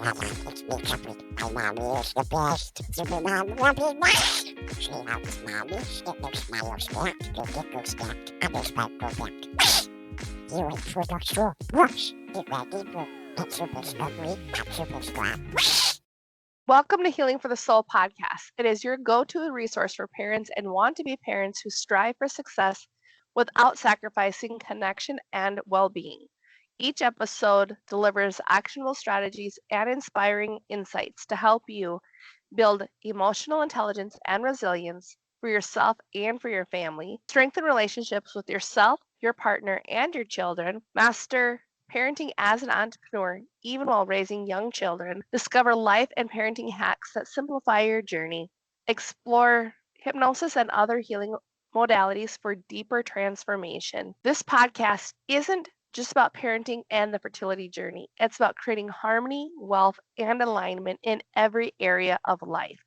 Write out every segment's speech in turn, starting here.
It's me, Chucky. My mommy is the best. Super mom, love you, much. She helps mommy. It makes my stack. Go get go stack. I just might go back. You wait for the show. Brush. Get ready for it's super slippery. Not super slap. Welcome to Healing for the Soul podcast. It is your go-to resource for parents and want-to-be parents who strive for success without sacrificing connection and well-being. Each episode delivers actionable strategies and inspiring insights to help you build emotional intelligence and resilience for yourself and for your family, strengthen relationships with yourself, your partner, and your children, master parenting as an entrepreneur, even while raising young children, discover life and parenting hacks that simplify your journey, explore hypnosis and other healing modalities for deeper transformation. This podcast isn't just about parenting and the fertility journey. It's about creating harmony, wealth, and alignment in every area of life.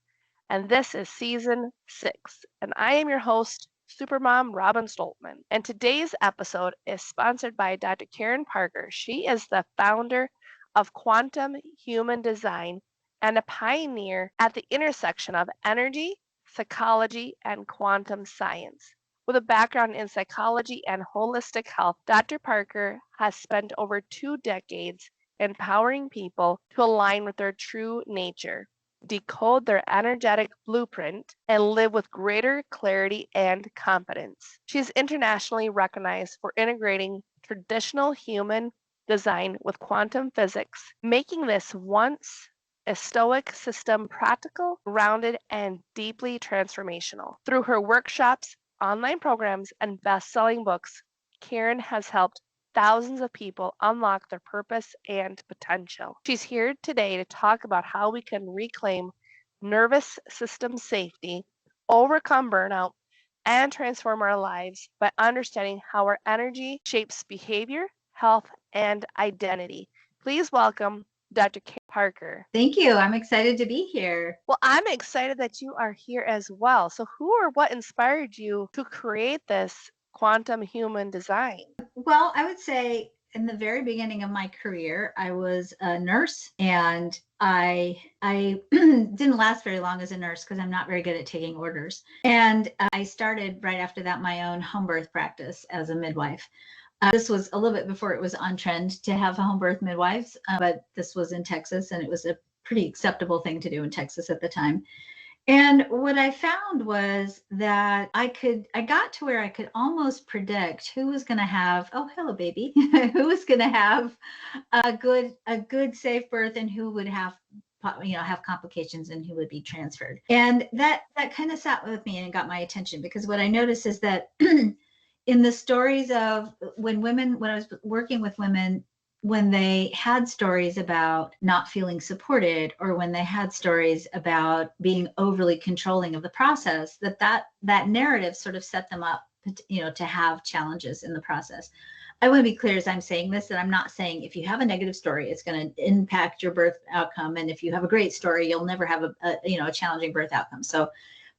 And this is season 6. And I am your host, Supermom Robin Stoltman. And today's episode is sponsored by Dr. Karen Parker. She is the founder of Quantum Human Design and a pioneer at the intersection of energy, psychology, and quantum science. With a background in psychology and holistic health, Dr. Parker has spent over 2 decades empowering people to align with their true nature, decode their energetic blueprint, and live with greater clarity and confidence. She is internationally recognized for integrating traditional human design with quantum physics, making this once a stoic system practical, grounded, and deeply transformational. Through her workshops, online programs, and best-selling books, Karen has helped thousands of people unlock their purpose and potential. She's here today to talk about how we can reclaim nervous system safety, overcome burnout, and transform our lives by understanding how our energy shapes behavior, health, and identity. Please welcome Dr. Karen Parker. Thank you. I'm excited to be here. Well, I'm excited that you are here as well. So who or what inspired you to create this quantum human design? Well, I would say in the very beginning of my career, I was a nurse, and I didn't last very long as a nurse because I'm not very good at taking orders. And I started right after that my own home birth practice as a midwife. This was a little bit before it was on trend to have home birth midwives, but this was in Texas, and it was a pretty acceptable thing to do in Texas at the time. And what I found was that I got to where I could almost predict who was going to have, oh, hello, baby, who was going to have a good safe birth and who would have complications and who would be transferred. And that kind of sat with me and got my attention, because what I noticed is that in the stories of when I was working with women, when they had stories about not feeling supported, or when they had stories about being overly controlling of the process, that narrative sort of set them up, to have challenges in the process. I want to be clear as I'm saying this, that I'm not saying if you have a negative story, it's going to impact your birth outcome. And if you have a great story, you'll never have a challenging birth outcome. So,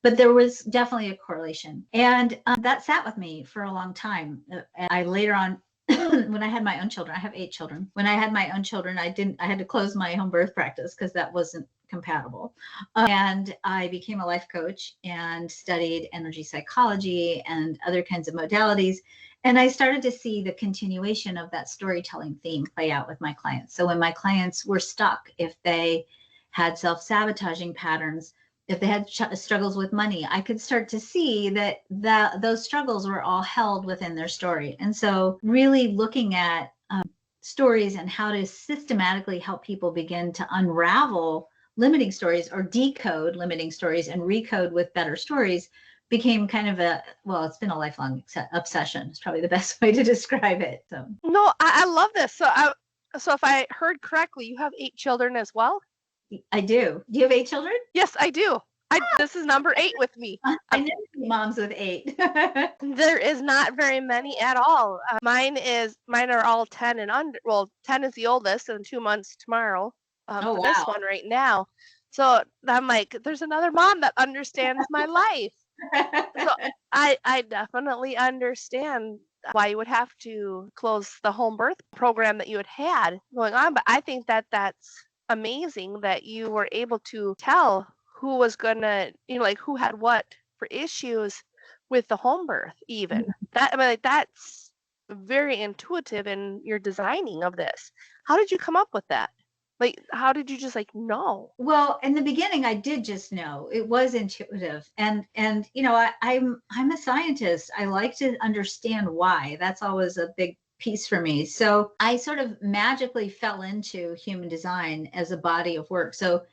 but there was definitely a correlation. And that sat with me for a long time. I later on, when I had my own children, I have 8 children. When I had my own children, I had to close my home birth practice because that wasn't compatible. And I became a life coach and studied energy psychology and other kinds of modalities. And I started to see the continuation of that storytelling theme play out with my clients. So when my clients were stuck, if they had self-sabotaging patterns, if they had struggles with money, I could start to see that those struggles were all held within their story. And so really looking at stories and how to systematically help people begin to unravel limiting stories or decode limiting stories and recode with better stories became kind of it's been a lifelong obsession. It's probably the best way to describe it. So. No, I love this. So if I heard correctly, you have 8 children as well? I do. Do you have 8 children? Yes, I do. This is number 8 with me. I know moms with 8. There is not very many at all. Mine are all 10 and under. Well, 10 is the oldest, and 2 months tomorrow. For this one right now. So I'm like, there's another mom that understands my life. So I definitely understand why you would have to close the home birth program that you had going on. But I think that's amazing that you were able to tell who was gonna, like who had what for issues with the home birth even. That, I mean, like, that's very intuitive in your designing of this. How did you come up with that? Like, how did you just like know? Well, in the beginning, I did just know. It was intuitive, and I'm a scientist. I like to understand why. That's always a big piece for me. So I sort of magically fell into human design as a body of work. So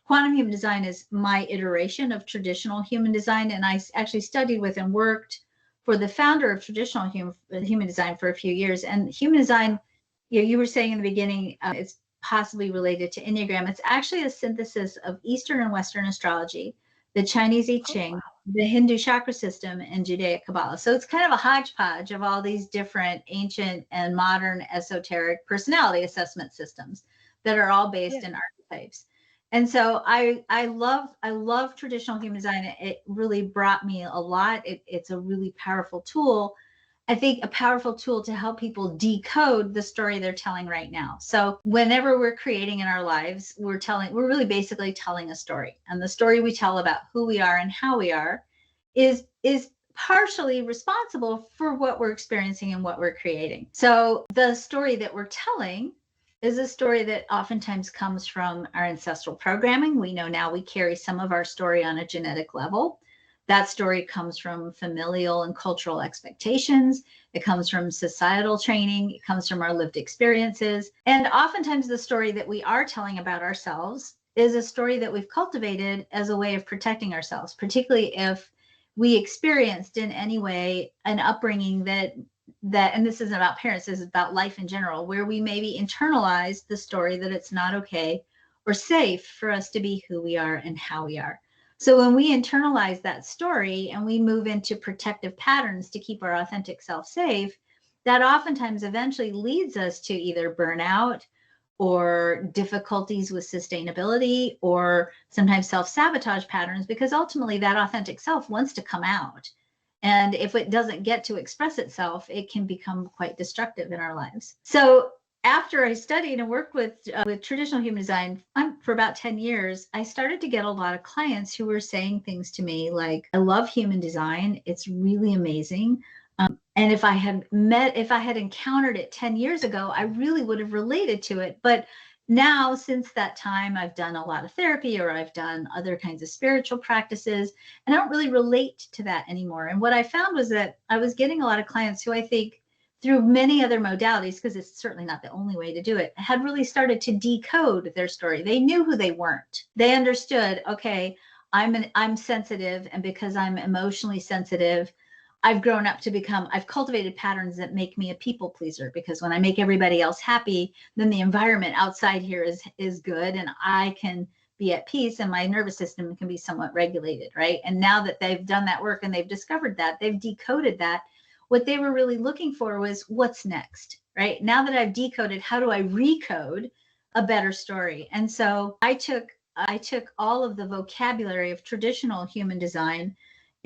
quantum human design is my iteration of traditional human design, and I actually studied with and worked for the founder of traditional human design for a few years. And human design, you were saying in the beginning, it's possibly related to Enneagram. It's actually a synthesis of Eastern and Western astrology, the Chinese I Ching, the Hindu chakra system, and Judaic Kabbalah. So it's kind of a hodgepodge of all these different ancient and modern esoteric personality assessment systems that are all based in archetypes. And so I love traditional human design. It really brought me a lot. It's a really powerful tool. I think a powerful tool to help people decode the story they're telling right now. So whenever we're creating in our lives, we're really basically telling a story. And the story we tell about who we are and how we are is partially responsible for what we're experiencing and what we're creating. So the story that we're telling is a story that oftentimes comes from our ancestral programming. We know now we carry some of our story on a genetic level. That story comes from familial and cultural expectations. It comes from societal training. It comes from our lived experiences. And oftentimes the story that we are telling about ourselves is a story that we've cultivated as a way of protecting ourselves, particularly if we experienced in any way an upbringing that, and this isn't about parents, this is about life in general, where we maybe internalized the story that it's not okay or safe for us to be who we are and how we are. So when we internalize that story and we move into protective patterns to keep our authentic self safe, that oftentimes eventually leads us to either burnout or difficulties with sustainability or sometimes self-sabotage patterns, because ultimately that authentic self wants to come out. And if it doesn't get to express itself, it can become quite destructive in our lives. So after I studied and worked with traditional human design for about 10 years, I started to get a lot of clients who were saying things to me like, I love human design. It's really amazing. And if I had encountered it 10 years ago, I really would have related to it. But now, since that time, I've done a lot of therapy or I've done other kinds of spiritual practices, and I don't really relate to that anymore. And what I found was that I was getting a lot of clients who I think, through many other modalities, because it's certainly not the only way to do it, had really started to decode their story. They knew who they weren't. They understood, okay, I'm sensitive, and because I'm emotionally sensitive, I've cultivated patterns that make me a people pleaser, because when I make everybody else happy, then the environment outside here is good and I can be at peace and my nervous system can be somewhat regulated, right? And now that they've done that work and they've discovered that, they've decoded that, what they were really looking for was what's next, right? Now that I've decoded, how do I recode a better story? And so I took all of the vocabulary of traditional human design.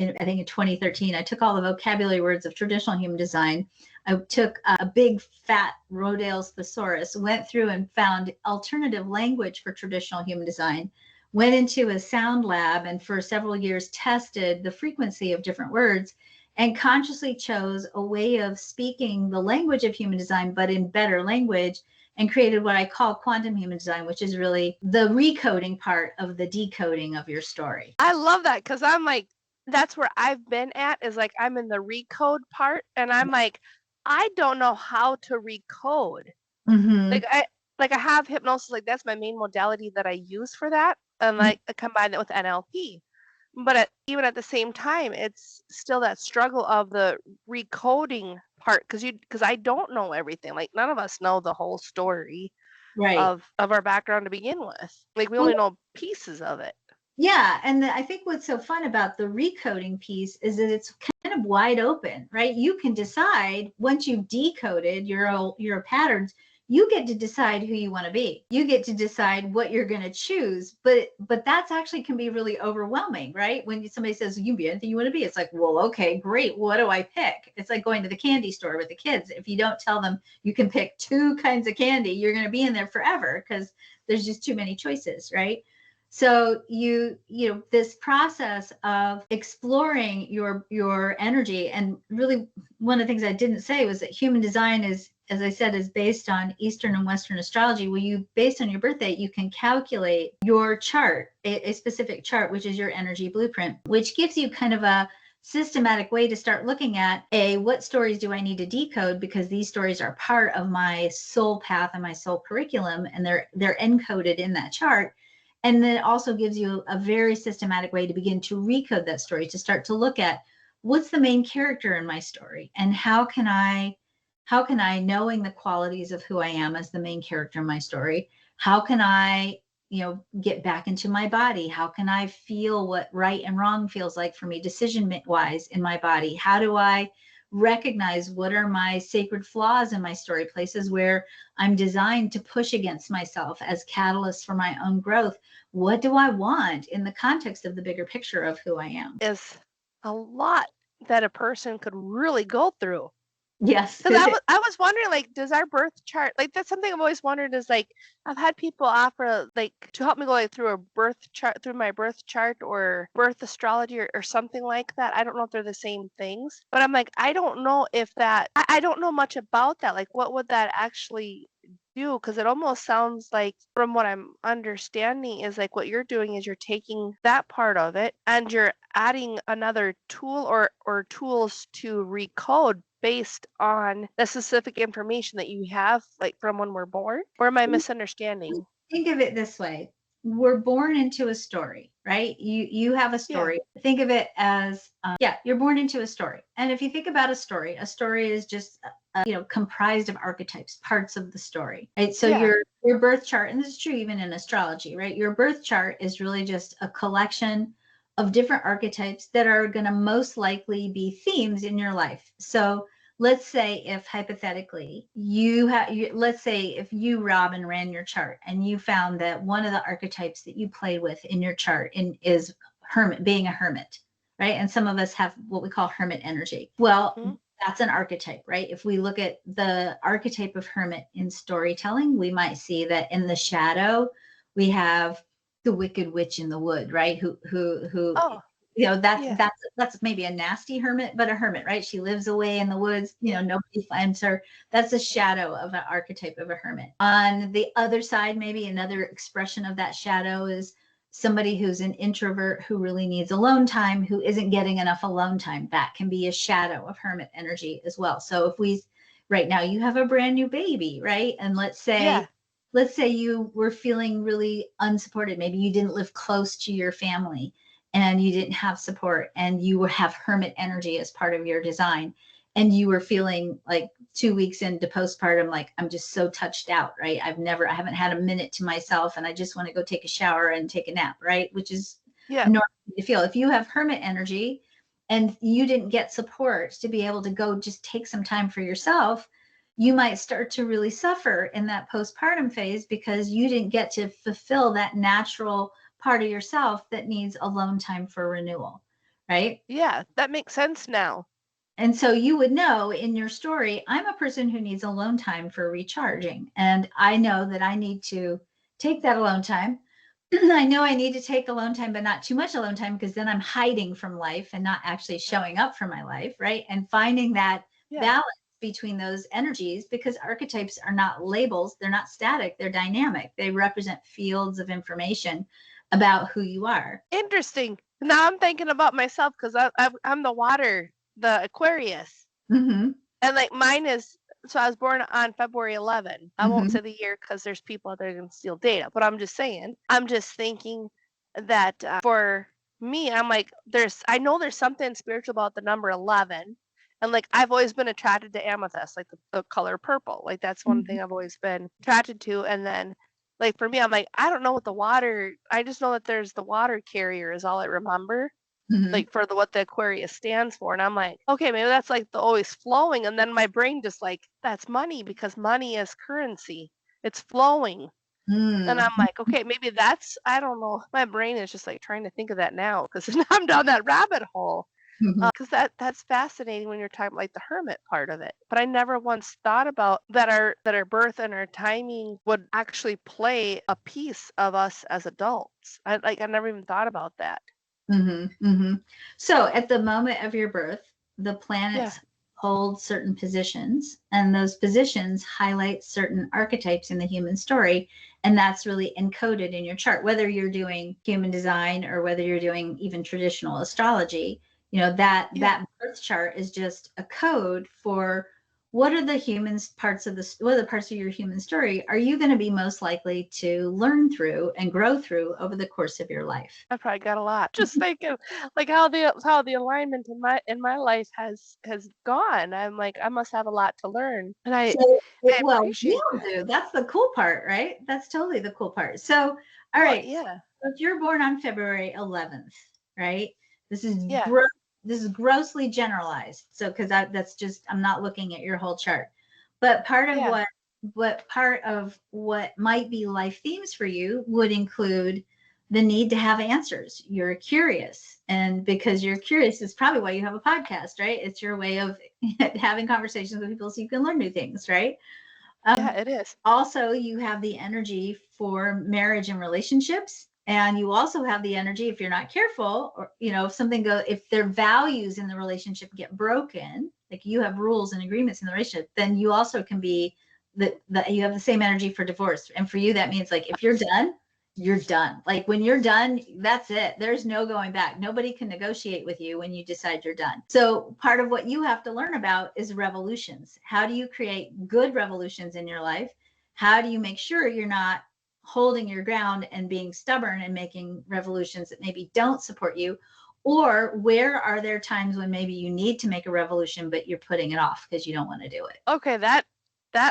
I think in 2013, I took all the vocabulary words of traditional human design. I took a big fat Rodale's thesaurus, went through and found alternative language for traditional human design, went into a sound lab, and for several years tested the frequency of different words, and consciously chose a way of speaking the language of human design, but in better language, and created what I call quantum human design, which is really the recoding part of the decoding of your story. I love that, because I'm like, that's where I've been at, is like I'm in the recode part, and I'm like, I don't know how to recode. Mm-hmm. Like I have hypnosis, like that's my main modality that I use for that, and like I combine it with NLP. But even at the same time, it's still that struggle of the recoding part, because I don't know everything. Like none of us know the whole story Right. of our background to begin with. Like we only know pieces of it. Yeah, and I think what's so fun about the recoding piece is that it's kind of wide open, right? You can decide once you've decoded your patterns, you get to decide who you want to be. You get to decide what you're going to choose. But that's actually can be really overwhelming, right? When somebody says you be anything you want to be, it's like, well, okay, great. What do I pick? It's like going to the candy store with the kids. If you don't tell them you can pick 2 kinds of candy, you're going to be in there forever because there's just too many choices, right? So you know, this process of exploring your energy, and really one of the things I didn't say was that human design is, as I said, is based on Eastern and Western astrology. Where you, based on your birth date, you can calculate your chart, a specific chart, which is your energy blueprint, which gives you kind of a systematic way to start looking at what stories do I need to decode, because these stories are part of my soul path and my soul curriculum, and they're encoded in that chart. And then it also gives you a very systematic way to begin to recode that story, to start to look at what's the main character in my story, and how can I, knowing the qualities of who I am as the main character in my story, how can I, get back into my body? How can I feel what right and wrong feels like for me decision wise in my body? How do I recognize what are my sacred flaws in my story, places where I'm designed to push against myself as catalysts for my own growth? What do I want in the context of the bigger picture of who I am? Is a lot that a person could really go through. Yes. Because I was wondering, like, does our birth chart, like, that's something I've always wondered, is like, I've had people offer, like, to help me go like through a birth chart, through my birth chart or birth astrology or something like that. I don't know if they're the same things, but I'm like, I don't know if that, I don't know much about that. Like, what would that actually do? Because it almost sounds like, from what I'm understanding, is like what you're doing is you're taking that part of it and you're adding another tool or tools to recode based on the specific information that you have, like from when we're born? Or am I misunderstanding? Think of it this way. We're born into a story, right? You have a Yeah. story. Think of it as you're born into a story. And if you think about a story is just comprised of archetypes, parts of the story, right? So Yeah. your birth chart, and this is true even in astrology, right? Your birth chart is really just a collection of different archetypes that are going to most likely be themes in your life. So let's say if hypothetically let's say if you, Robin, ran your chart and you found that one of the archetypes that you played with in your chart is hermit, being a hermit, right? And some of us have what we call hermit energy. Well, that's an archetype, right? If we look at the archetype of hermit in storytelling, we might see that in the shadow, we have the wicked witch in the wood, right? Who Oh, that's maybe a nasty hermit, but a hermit, right? She lives away in the woods, nobody finds her. That's a shadow of an archetype of a hermit. On the other side, maybe another expression of that shadow is somebody who's an introvert who really needs alone time, who isn't getting enough alone time. That can be a shadow of hermit energy as well. So if right now you have a brand new baby, right? And let's say you were feeling really unsupported. Maybe you didn't live close to your family and you didn't have support, and you have hermit energy as part of your design, and you were feeling like 2 weeks into postpartum, like, I'm just so touched out, right? I haven't had a minute to myself, and I just want to go take a shower and take a nap, right? Which is normal to feel. If you have hermit energy and you didn't get support to be able to go just take some time for yourself, you might start to really suffer in that postpartum phase because you didn't get to fulfill that natural part of yourself that needs alone time for renewal, right? Yeah, that makes sense now. And so you would know in your story, I'm a person who needs alone time for recharging. And I know that I need to take that alone time. I know I need to take alone time, but not too much alone time, because then I'm hiding from life and not actually showing up for my life, right? And finding that balance between those energies, because archetypes are not labels, they're not static, they're dynamic. They represent fields of information about who you are. Interesting. Now I'm thinking about myself because I'm the water, the Aquarius. Mm-hmm. And like mine is, so I was born on February 11. I won't say the year because there's people out there that can steal data, but I'm just saying, I'm just thinking that for me, I'm like, I know there's something spiritual about the number 11. And like, I've always been attracted to amethyst, like the color purple. Like, that's one thing I've always been attracted to. And then, like, for me, I'm like, I don't know what I just know that there's the water carrier is all I remember. Mhm. like for what the Aquarius stands for. And I'm like, okay, maybe that's like the always flowing. And then my brain just like, that's money because money is currency. It's flowing. And I'm Mm. like, okay, maybe that's, I don't know. My brain is just like trying to think of that now because I'm down that rabbit hole. Mhm. Because that's fascinating when you're talking like the hermit part of it. But I never once thought about that our birth and our timing would actually play a piece of us as adults. I never even thought about that. Mhm. Mhm. So at the moment of your birth, the Yeah. planets hold certain positions, and those positions highlight certain archetypes in the human story, and that's really encoded in your chart. Whether you're doing human design or whether you're doing even traditional astrology, that Yeah. that birth chart is just a code for what are the parts of your human story are you going to be most likely to learn through and grow through over the course of your life. I probably got a lot. Just thinking like how the alignment in my life has gone. I'm like, I must have a lot to learn. And I So, I we appreciate all that. do. That's the cool part, right? That's totally the cool part. So, all Well, right. yeah. So if you're born on February 11th, right? This is Yeah. this is grossly generalized. So, because that's just I'm not looking at your whole chart, but Yeah. part of what might be life themes for you would include the need to have answers. You're curious, and because you're curious is probably why you have a podcast, right? It's your way of having conversations with people so you can learn new things, right? Yeah, Um, it is. Also, you have the energy for marriage and relationships. And you also have the energy, if you're not careful, or if their values in the relationship get broken, like you have rules and agreements in the relationship, then you also can be you have the same energy for divorce. And for you, that means like if you're done, you're done. Like when you're done, that's it. There's no going back. Nobody can negotiate with you when you decide you're done. So part of what you have to learn about is revolutions. How do you create good revolutions in your life? How do you make sure you're not holding your ground and being stubborn and making revolutions that maybe don't support you? Or where are there times when maybe you need to make a revolution, but you're putting it off because you don't want to do it? Okay, that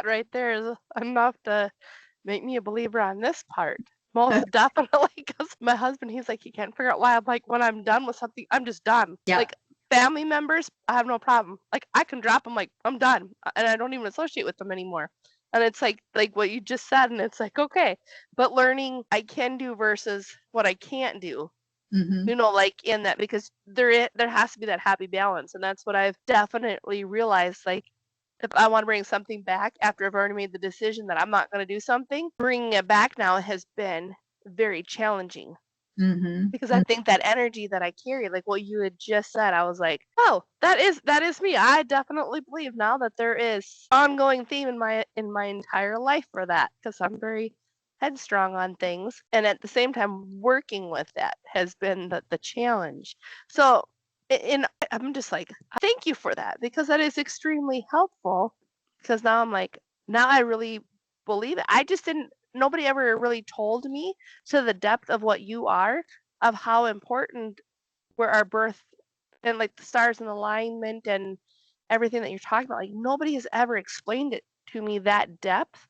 right there is enough to make me a believer on this part. Most definitely, because my husband, he's like, he can't figure out why. I'm like, when I'm done with something, I'm just done. Yeah. Like family members, I have no problem. Like I can drop them, like I'm done, and I don't even associate with them anymore. And it's like what you just said, and it's like okay, but learning I can do versus what I can't do. Mm-hmm. Like in that because there has to be that happy balance, and that's what I've definitely realized. Like if I want to bring something back after I've already made the decision that I'm not going to do something, bringing it back now has been very challenging Mm-hmm. because I think that energy that I carry, like what you had just said, I was like, oh, that is me. I definitely believe now that there is ongoing theme in my entire life for that because I'm very headstrong on things, and at the same time, working with that has been the challenge. So, I'm just like, thank you for that because that is extremely helpful. Because now I really believe it. I just didn't. Nobody ever really told me to the depth of what you are of how important where our birth and like the stars in alignment and everything that you're talking about, like nobody has ever explained it to me that depth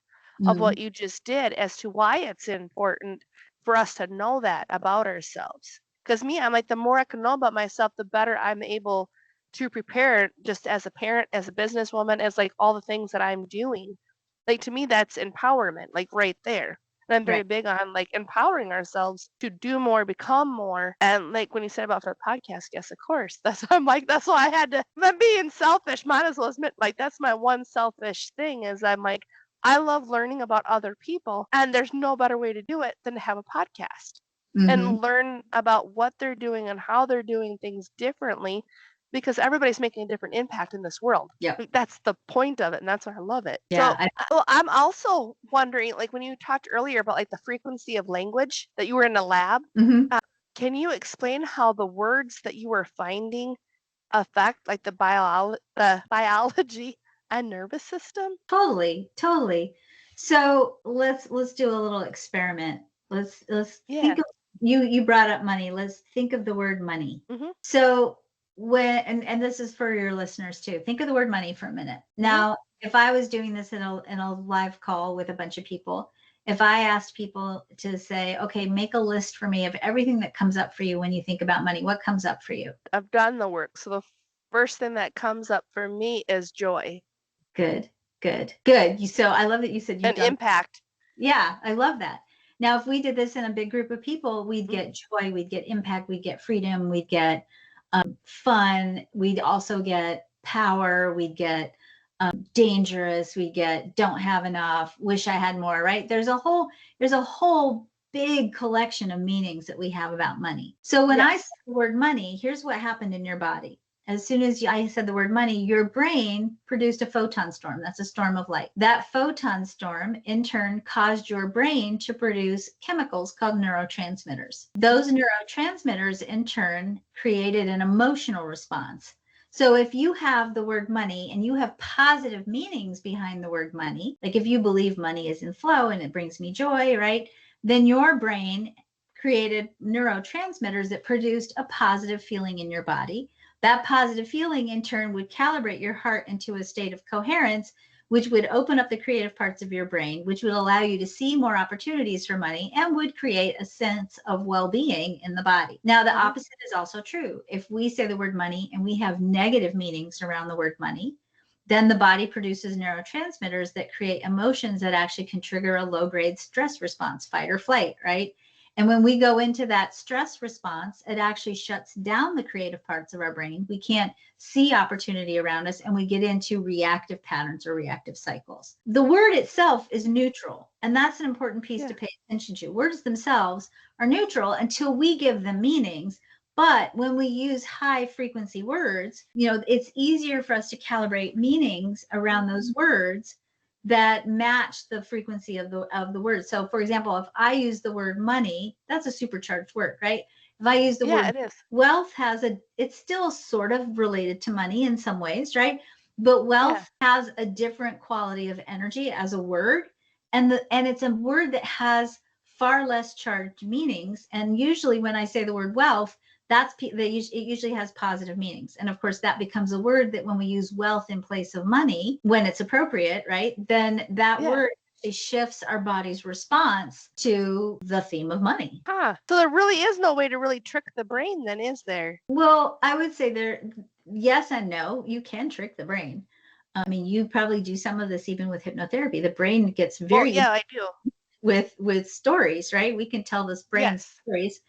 of Mm-hmm. what you just did as to why it's important for us to know that about ourselves. Because me, I'm like, the more I can know about myself, the better I'm able to prepare just as a parent, as a businesswoman, as like all the things that I'm doing. Like to me, that's empowerment, like right there. And I'm very Right. big on like empowering ourselves to do more, become more. And like when you said about the podcast, yes, of course. I'm like, that's why I had to. I'm being selfish. Might as well admit, like that's my one selfish thing is I'm like, I love learning about other people, and there's no better way to do it than to have a podcast Mm-hmm. and learn about what they're doing and how they're doing things differently because everybody's making a different impact in this world. Yep. Like, that's the point of it, and that's why I love it. Yeah. So, well, I'm also wondering, like when you talked earlier about like the frequency of language that you were in a lab, Mm-hmm. uh, can you explain how the words that you were finding affect like the biology and nervous system? Totally. Totally. So let's do a little experiment. Let's Yeah. think of you brought up money. Let's think of the word money. Mhm. So when and this is for your listeners too. Think of the word money for a minute. Mhm. Now, if I was doing this in a live call with a bunch of people if I asked people to say, okay, make a list for me of everything that comes up for you when you think about money, what comes up for you? I've done the work. So the first thing that comes up for me is joy Good, good, good. So I love that you said you've and done. impact. Yeah, I love that. Now, if we did this in a big group of people, we'd Mm-hmm. get joy, we'd get impact, we'd get freedom, we'd get fun, we'd also get power, we'd get dangerous, we'd get don't have enough, wish I had more, right? There's a whole big collection of meanings that we have about money. So when I Yes. said the word money, here's what happened in your body. As soon as I said the word money, your brain produced a photon storm. That's a storm of light. That photon storm, in turn, caused your brain to produce chemicals called neurotransmitters. Those neurotransmitters, in turn, created an emotional response. So if you have the word money and you have positive meanings behind the word money, like if you believe money is in flow and it brings me joy, right? Then your brain created neurotransmitters that produced a positive feeling in your body. That positive feeling, in turn, would calibrate your heart into a state of coherence, which would open up the creative parts of your brain, which would allow you to see more opportunities for money and would create a sense of well-being in the body. Now, the opposite is also true. If we say the word money and we have negative meanings around the word money, then the body produces neurotransmitters that create emotions that actually can trigger a low-grade stress response, fight or flight, right? And when we go into that stress response, it actually shuts down the creative parts of our brain. We can't see opportunity around us, and we get into reactive patterns or reactive cycles. The word itself is neutral, and that's an important piece to pay attention to. Words themselves are neutral until we give them meanings. But when we use high frequency words, it's easier for us to calibrate meanings around those words that match the frequency of the word. So for example, if I use the word money, that's a supercharged word, right? If I use the word it is. wealth, it's still sort of related to money in some ways, right? But wealth has a different quality of energy as a word. And it's a word that has far less charged meanings. And usually when I say the word wealth, it usually has positive meanings. And of course, that becomes a word that when we use wealth in place of money, when it's appropriate, right, then that word shifts our body's response to the theme of money. So there really is no way to really trick the brain then, is there? Well, I would say yes and no. You can trick the brain. I mean, you probably do some of this even with hypnotherapy. The brain gets very I do. with stories, right? We can tell this brain stories.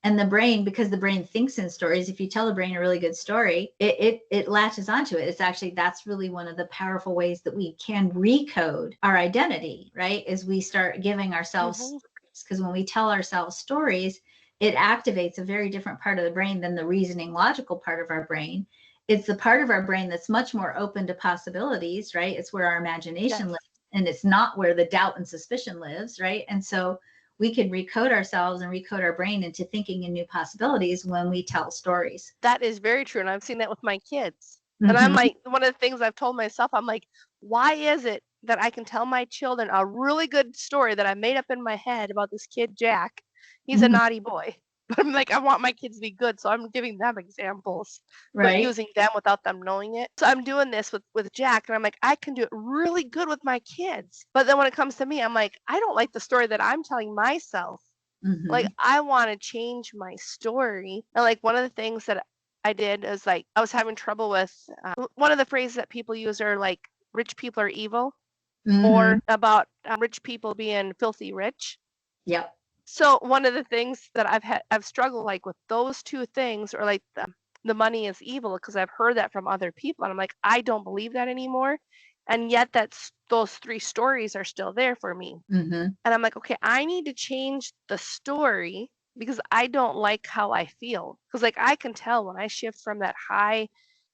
And the brain, because the brain thinks in stories, if you tell the brain a really good story, it latches onto it. That's really one of the powerful ways that we can recode our identity, right? Is we start giving ourselves stories. Because when we tell ourselves stories, it activates a very different part of the brain than the reasoning, logical part of our brain. It's the part of our brain that's much more open to possibilities, right? It's where our imagination lives, and it's not where the doubt and suspicion lives, right? And so we can recode ourselves and recode our brain into thinking in new possibilities when we tell stories. That is very true. And I've seen that with my kids. And I'm like, one of the things I've told myself, I'm like, why is it that I can tell my children a really good story that I made up in my head about this kid, Jack? He's a naughty boy. But I'm like, I want my kids to be good. So I'm giving them examples, but using them without them knowing it. So I'm doing this with Jack, and I'm like, I can do it really good with my kids. But then when it comes to me, I'm like, I don't like the story that I'm telling myself. Like, I want to change my story. And like, one of the things that I did is like, I was having trouble with one of the phrases that people use are like, rich people are evil, or about rich people being filthy rich. Yep. So one of the things that I've struggled like with those two things, or like the money is evil, because I've heard that from other people, and I'm like, I don't believe that anymore. And yet those three stories are still there for me. And I'm like, okay, I need to change the story because I don't like how I feel. Because like I can tell when I shift from that high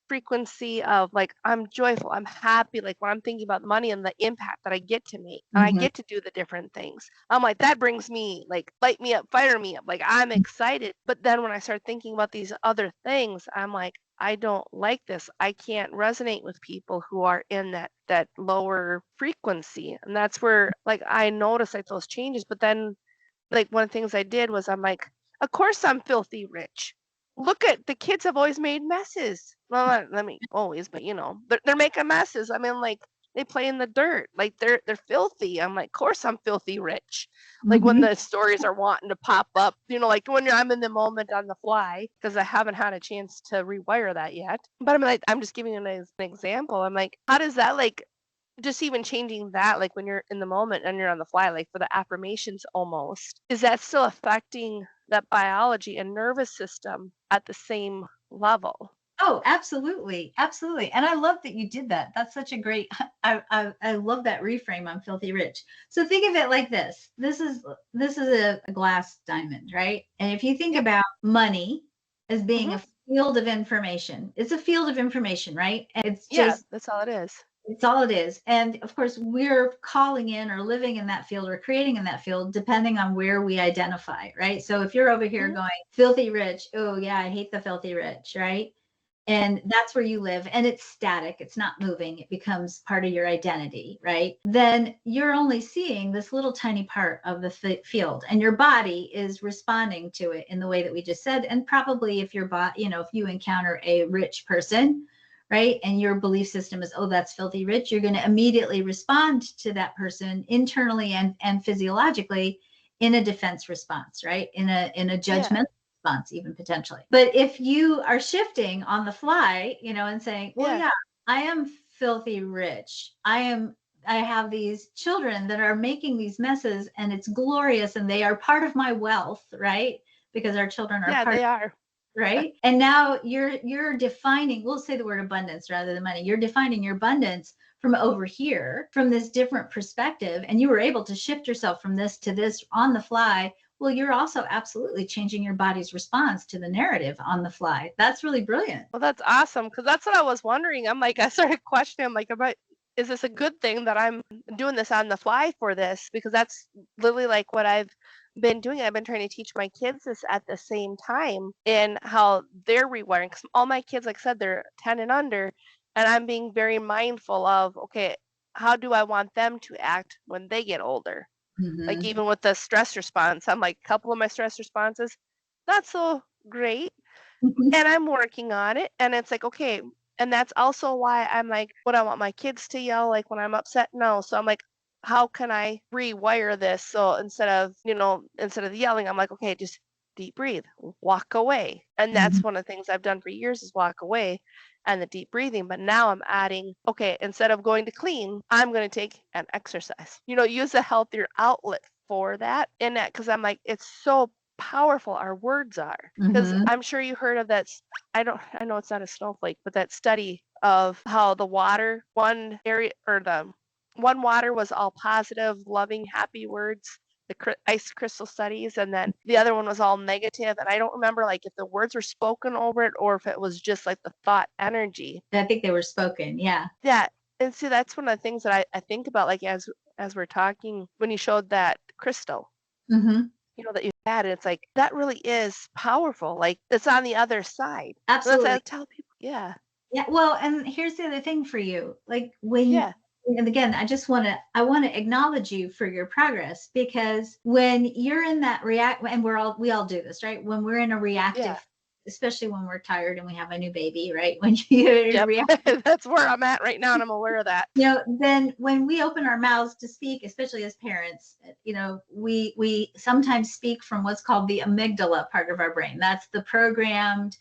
frequency of like I'm joyful, I'm happy, like when I'm thinking about money and the impact that I get to make, and I get to do the different things, I'm like, that brings me like, light me up, fire me up, like I'm excited. But then when I start thinking about these other things, I'm like, I don't like this. I can't resonate with people who are in that lower frequency. And that's where like I notice like those changes. But then like one of the things I did was I'm like, of course I'm filthy rich. Look at the kids have always made messes. Well, not, let me always, but they're making messes. I mean, like, they play in the dirt. Like they're filthy. I'm like, of course I'm filthy rich. Like when Mhm. the stories are wanting to pop up, like when I'm in the moment on the fly, because I haven't had a chance to rewire that yet. But I'm like, I'm just giving you an example. I'm like, how does that like just even changing that, like when you're in the moment and you're on the fly, like for the affirmations almost, is that still affecting that biology and nervous system at the same level? Oh, absolutely. Absolutely. And I love that you did that. That's such a great, I love that reframe on filthy rich. So think of it like this. This is a glass diamond, right? And if you think Yep. about money as being Hmm. a field of information, it's a field of information, right? And it's Yeah, just, that's all it is. it's all it is. And of course, we're calling in or living in that field or creating in that field, depending on where we identify, right? So if you're over here Hmm. going, filthy rich, oh, yeah, I hate the filthy rich, right? And that's where you live, and it's static, it's not moving, it becomes part of your identity, right? Then you're only seeing this little tiny part of the field, and your body is responding to it in the way that we just said. And probably if your body, if you encounter a rich person, right, and your belief system is, oh, that's filthy rich, you're going to immediately respond to that person internally and physiologically in a defense response, right, in a Yeah. judgment response, even potentially. But if you are shifting on the fly, and saying, well, Yeah. yeah, I am filthy rich. I have these children that are making these messes, and it's glorious, and they are part of my wealth, right? Because our children are Yeah, part, they are. right? And now you're defining, we'll say the word abundance rather than money. You're defining your abundance from over here, from this different perspective, and you were able to shift yourself from this to this on the fly. Well, you're also absolutely changing your body's response to the narrative on the fly. That's really brilliant. Well, that's awesome because that's what I was wondering. I'm like, I started questioning, I'm like, is this a good thing that I'm doing this on the fly for this? Because that's literally like what I've been doing. I've been trying to teach my kids this at the same time and how they're rewiring. Because all my kids, like I said, they're 10 and under, and I'm being very mindful of, okay, how do I want them to act when they get older? Like Mm-hmm. even with the stress response, I'm like, a couple of my stress responses, not so great, and I'm working on it. And it's like, okay. And that's also why I'm like, what I want my kids to yell like when I'm upset? No. So I'm like, how can I rewire this? So instead of yelling, I'm like, okay, just deep breathe, walk away. And Mm-hmm. that's one of the things I've done for years is walk away and the deep breathing. But now I'm adding, okay, instead of going to clean, I'm going to take an exercise, use a healthier outlet for that in that. Cause I'm like, it's so powerful our words are. Because Mm-hmm. I'm sure you heard of that. I know it's not a snowflake, but that study of how the water, one area or the one water was all positive, loving, happy words, the ice crystal studies, and then the other one was all negative. And I don't remember like if the words were spoken over it or if it was just like the thought energy. I think they were spoken. Yeah. Yeah. And see, that's one of the things that I think about, like as we're talking, when you showed that crystal, Mm-hmm. that you had, it's like that really is powerful. Like it's on the other side. That's I Absolutely. tell people. Yeah. Yeah, well, and here's the other thing for you. Like when, Yeah. and again, I want to acknowledge you for your progress, because when you're in that react, and we all do this, right? When we're in a Yeah. reactive, especially when we're tired and we have a new baby, right? When you're Yep. reactive, That's where I'm at right now, and I'm aware of that. then when we open our mouths to speak, especially as parents, we sometimes speak from what's called the amygdala part of our brain. That's the programmed,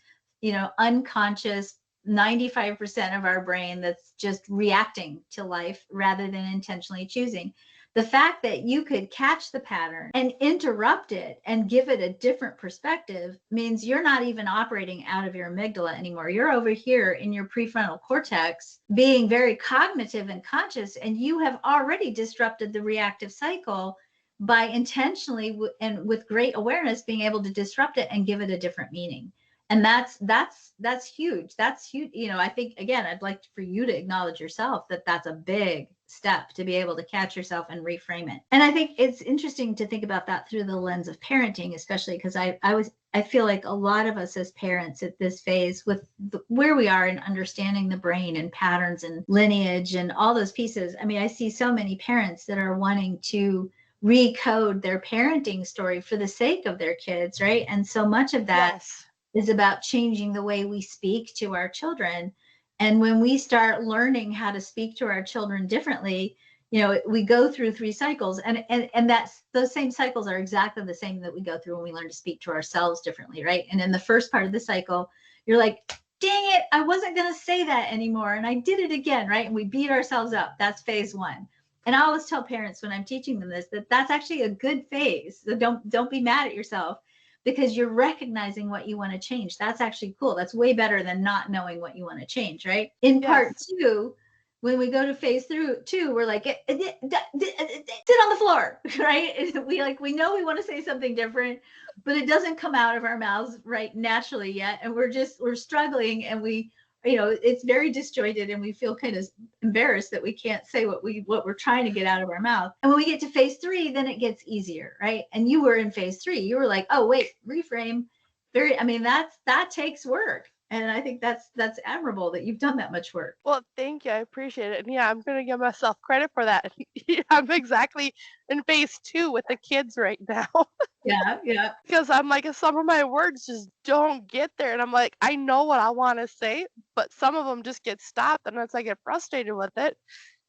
unconscious 95% of our brain that's just reacting to life rather than intentionally choosing. The fact that you could catch the pattern and interrupt it and give it a different perspective means you're not even operating out of your amygdala anymore. You're over here in your prefrontal cortex being very cognitive and conscious, and you have already disrupted the reactive cycle by intentionally and with great awareness being able to disrupt it and give it a different meaning. And that's huge. That's huge. I think, again, I'd like for you to acknowledge yourself that that's a big step to be able to catch yourself and reframe it. And I think it's interesting to think about that through the lens of parenting, especially because I feel like a lot of us as parents at this phase with where we are in understanding the brain and patterns and lineage and all those pieces. I mean, I see so many parents that are wanting to recode their parenting story for the sake of their kids, right? And so much of that Yes. is about changing the way we speak to our children. And when we start learning how to speak to our children differently, we go through 3 cycles, and that's those same cycles are exactly the same that we go through when we learn to speak to ourselves differently, right? And in the first part of the cycle, you're like, dang it, I wasn't going to say that anymore, and I did it again, right? And we beat ourselves up. That's phase 1. And I always tell parents when I'm teaching them this, that that's actually a good phase. So don't be mad at yourself, because you're recognizing what you want to change. That's actually cool. That's way better than not knowing what you want to change, right? In part 2, when we go to phase 2, we're like, sit on the floor, right? We know we want to say something different, but it doesn't come out of our mouths right naturally yet. And we're struggling, and it's very disjointed, and we feel kind of embarrassed that we can't say what we're trying to get out of our mouth. And when we get to phase 3, then it gets easier, right? And you were in phase 3. You were like, oh wait, reframe. That takes work. And I think that's admirable that you've done that much work. Well, thank you. I appreciate it. And yeah, I'm going to give myself credit for that. I'm exactly in phase 2 with the kids right now. Yeah. Because I'm like, some of my words just don't get there. And I'm like, I know what I want to say, but some of them just get stopped. And it's like, I get frustrated with it.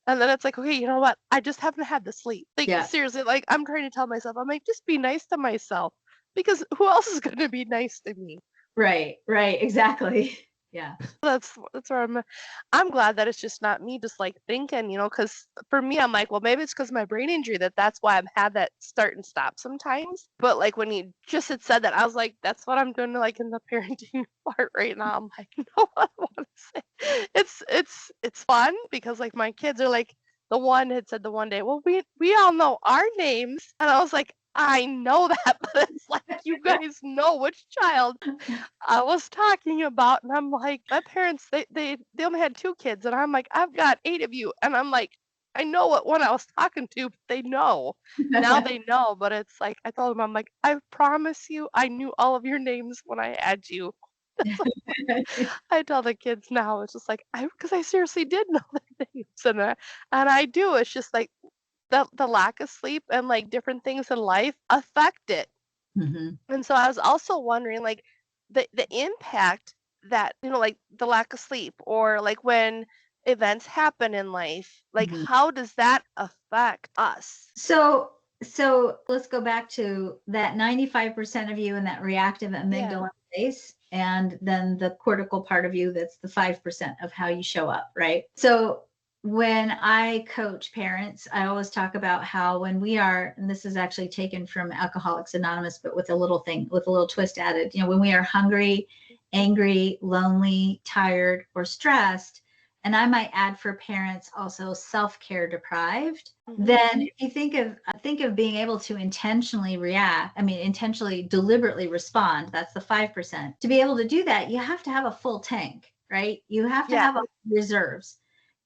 And then it's like, okay, you know what? I just haven't had the sleep. Seriously, I'm trying to tell myself, I'm like, just be nice to myself. Because who else is going to be nice to me? Right, exactly. Yeah. That's where I'm glad that it's just not me just thinking, because for me, I'm like, well, maybe it's because my brain injury that's why I've had that start and stop sometimes. But when you just had said that, I was like, that's what I'm doing in the parenting part right now. I'm like, no, I want to say it's fun because my kids are like, the one had said the one day, well, we all know our names. And I was like, I know that, but it's like you guys know which child I was talking about. And I'm like, my parents, they only had 2 kids, and I'm like, I've got 8 of you. And I'm like, I know what one I was talking to, but they know. Now they know, but it's like, I told them, I'm like, I promise you, I knew all of your names when I had you. I tell the kids now, it's just because I seriously did know their names, and I do. It's just the lack of sleep and different things in life affect it. Mm-hmm. And so I was also wondering the impact that the lack of sleep or when events happen in life, Mm-hmm. how does that affect us? So let's go back to that 95% of you in that reactive amygdala space, and then the cortical part of you that's the 5% of how you show up, right? So when I coach parents, I always talk about how when we are, and this is actually taken from Alcoholics Anonymous, but with a little twist added, when we are hungry, angry, lonely, tired, or stressed, and I might add for parents also self-care deprived, then if you think of being able to intentionally intentionally deliberately respond, that's the 5%. To be able to do that, you have to have a full tank, right? You have to have reserves.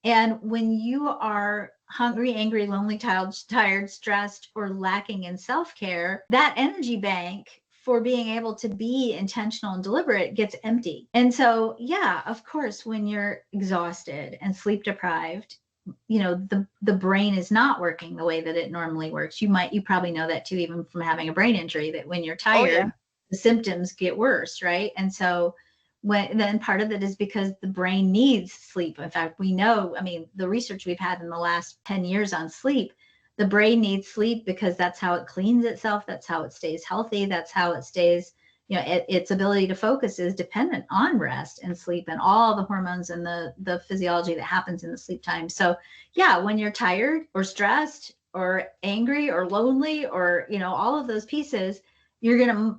And when you are hungry, angry, lonely, tired, stressed, or lacking in self-care, that energy bank for being able to be intentional and deliberate gets empty. And so, yeah, of course, when you're exhausted and sleep deprived, the brain is not working the way that it normally works. You probably know that too, even from having a brain injury, that when you're tired, the symptoms get worse, right? And so then part of it is because the brain needs sleep. In fact, we know, the research we've had in the last 10 years on sleep, the brain needs sleep because that's how it cleans itself. That's how it stays healthy. That's how it stays, its ability to focus is dependent on rest and sleep and all the hormones and the physiology that happens in the sleep time. So yeah, when you're tired or stressed or angry or lonely or, all of those pieces, it's going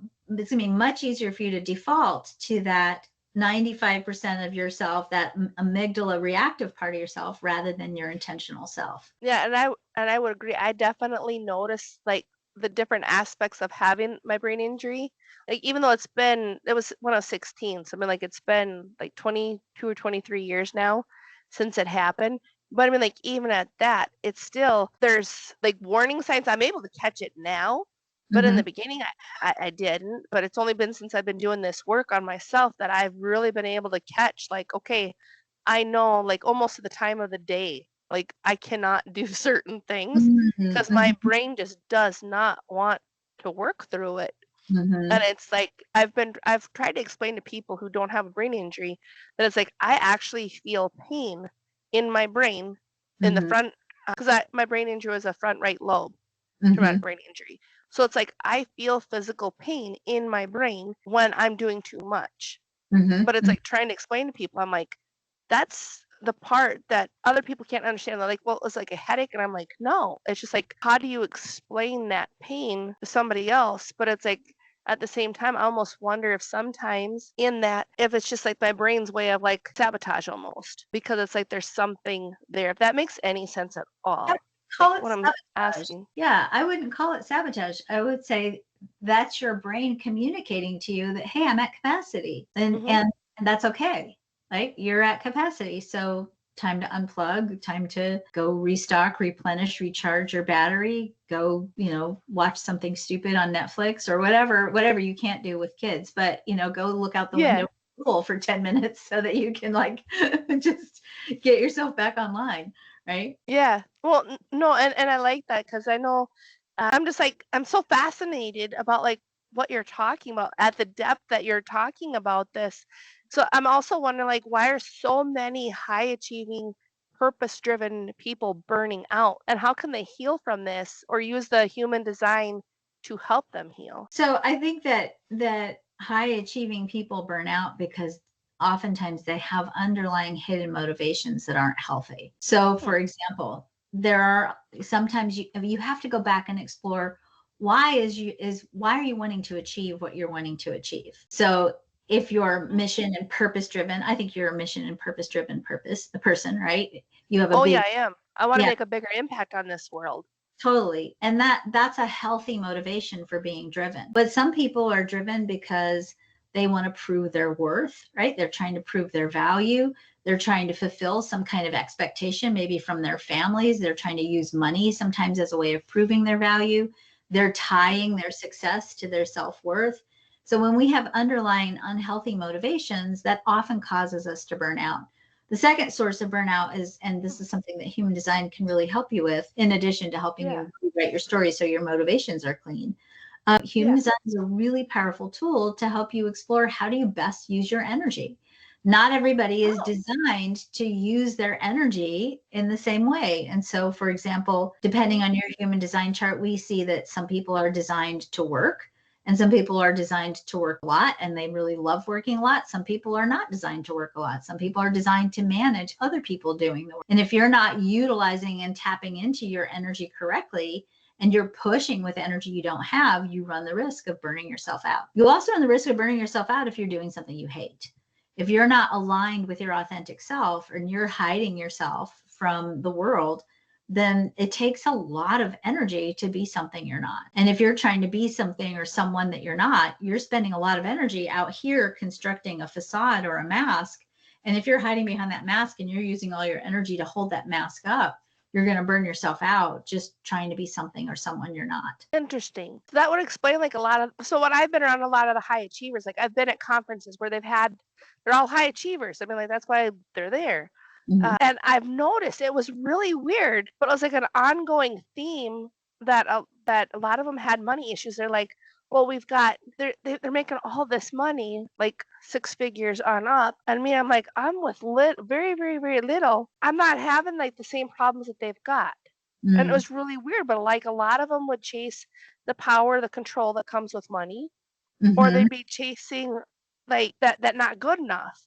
to be much easier for you to default to that 95% of yourself, that amygdala reactive part of yourself, rather than your intentional self. Yeah, and I would agree. I definitely noticed the different aspects of having my brain injury. Even though it was when I was 16, so it's been 22 or 23 years now since it happened. But even at that, it's still, there's warning signs. I'm able to catch it now. But in the beginning, I didn't. But it's only been since I've been doing this work on myself that I've really been able to catch, okay, I know, almost at the time of the day, I cannot do certain things because my brain just does not want to work through it. Mhm. And it's like I've tried to explain to people who don't have a brain injury that it's like I actually feel pain in my brain in the Mhm. front because my brain injury was a front right lobe traumatic Mhm. brain injury. So it's like I feel physical pain in my brain when I'm doing too much. Mhm. But it's Mhm. like trying to explain to people, I'm like, that's the part that other people can't understand. They're like, well, it's like a headache. And I'm like, no, it's just like, how do you explain that pain to somebody else? But it's like, at the same time, I almost wonder if sometimes in that, if it's just like my brain's way of like sabotage almost, because it's like there's something there. If that makes any sense at I all, would like call it what I'm sabotage. asking. Yeah, I wouldn't call it sabotage. I would say that's your brain communicating to you that, hey, I'm at capacity, and Hmm. and that's okay. Like you're at capacity, so time to unplug, time to go restock, replenish, recharge your battery, go, watch something stupid on Netflix or whatever you can't do with kids, but go look out the Yeah. window for 10 minutes so that you can like just get yourself back online, right? Yeah. Well, no, and I like that because I know I'm just like I'm so fascinated about like what you're talking about at the depth that you're talking about this. So I'm also wondering like why are so many high achieving, purpose driven people burning out and how can they heal from this or use the human design to help them heal? So I think that high achieving people burn out because oftentimes they have underlying hidden motivations that aren't healthy. So Hmm. for example, there are sometimes you have to go back and explore why are you wanting to achieve what you're wanting to achieve. So if you're mission and purpose driven, I think you're a mission and purpose driven a person, right? You have a Oh yeah, big, I am. I want to yeah. make a bigger impact on this world. Totally. And that's a healthy motivation for being driven. But some people are driven because they want to prove their worth, right? They're trying to prove their value. They're trying to fulfill some kind of expectation, maybe from their families. They're trying to use money sometimes as a way of proving their value. They're tying their success to their self-worth. So when we have underlying unhealthy motivations, that often causes us to burn out. The second source of burnout is, and this is something that human design can really help you with, in addition to helping Yeah. you rewrite your story so your motivations are clean. Human Yeah. design is a really powerful tool to help you explore how do you best use your energy. Not everybody is Oh. designed to use their energy in the same way. And so, for example, depending on your human design chart, we see that some people are designed to work and some people are designed to work a lot and they really love working a lot. Some people are not designed to work a lot. Some people are designed to manage other people doing the work. And if you're not utilizing and tapping into your energy correctly, and you're pushing with energy you don't have, you run the risk of burning yourself out. You also run the risk of burning yourself out if you're doing something you hate. If you're not aligned with your authentic self and you're hiding yourself from the world, then it takes a lot of energy to be something you're not. And if you're trying to be something or someone that you're not, you're spending a lot of energy out here constructing a facade or a mask. And if you're hiding behind that mask and you're using all your energy to hold that mask up, you're going to burn yourself out just trying to be something or someone you're not. Interesting. So that would explain like a lot of so when I've been around a lot of the high achievers, like I've been at conferences where they're all high achievers. I mean, like that's why they're there. Mhm. And I've noticed it was really weird, but it was like an ongoing theme that a lot of them had money issues. They're like, well, they're making all this money, like six figures on up, and me, I'm like, I'm with very, very, very little. I'm not having like the same problems that they've got. And it Mm. was really weird, but like a lot of them would chase the power, the control that comes with money, or Mhm. they'd be chasing like that not good enough.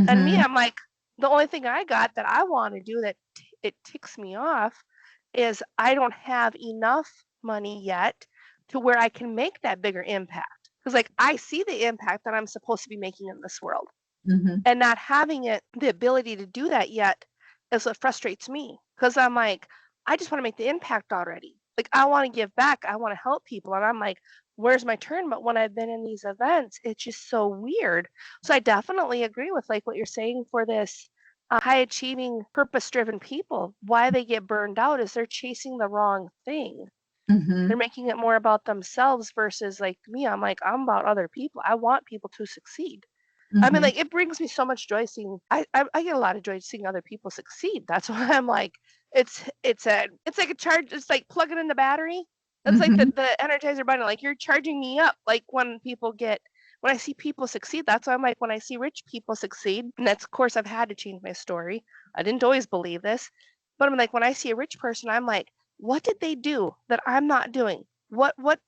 And me, Mhm. I'm like, the only thing I got that I want to do that it ticks me off is I don't have enough money yet to where I can make that bigger impact. Because like I see the impact that I'm supposed to be making in this world, Mhm. and not having the ability to do that yet is what frustrates me. Because I'm like, I just want to make the impact already. Like I want to give back, I want to help people, and I'm like, where's my turn? But when I've been in these events, it's just so weird. So I definitely agree with like what you're saying for this high achieving, purpose driven people. Why they get burned out is they're chasing the wrong thing. They're Mhm. making it more about themselves versus like me. I'm like, I'm about other people. I want people to succeed. I mean, Mhm. like, it brings me so much joy seeing I get a lot of joy seeing other people succeed. That's why I'm like, it's like a charge, it's like plugging in the battery. It's like Mhm. the Energizer Bunny, like you're charging me up. Like when I see people succeed, that's why I'm like, when I see rich people succeed, and that's, of course, I've had to change my story. I didn't always believe this, but I'm like, when I see a rich person, I'm like, what did they do that I'm not doing?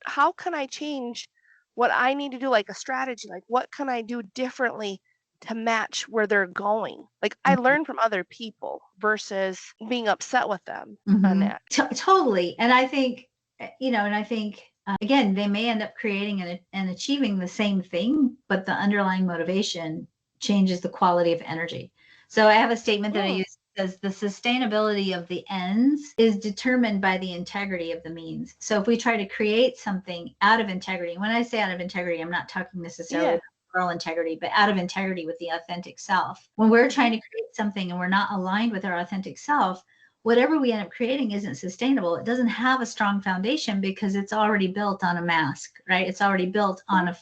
How can I change what I need to do? Like a strategy, like what can I do differently to match where they're going? Like I learn from other people versus being upset with them on Mhm. that. Totally. And I think, and I think, again, they may end up creating and achieving the same thing, but the underlying motivation changes the quality of energy. So I have a statement that I Mm, use that says the sustainability of the ends is determined by the integrity of the means. So if we try to create something out of integrity, when I say out of integrity, I'm not talking necessarily yeah. about moral integrity, but out of integrity with the authentic self. When we're Mhm. trying to create something and we're not aligned with our authentic self, whatever we end up creating isn't sustainable. It doesn't have a strong foundation because it's already built on a mask, right? It's already built on Mhm.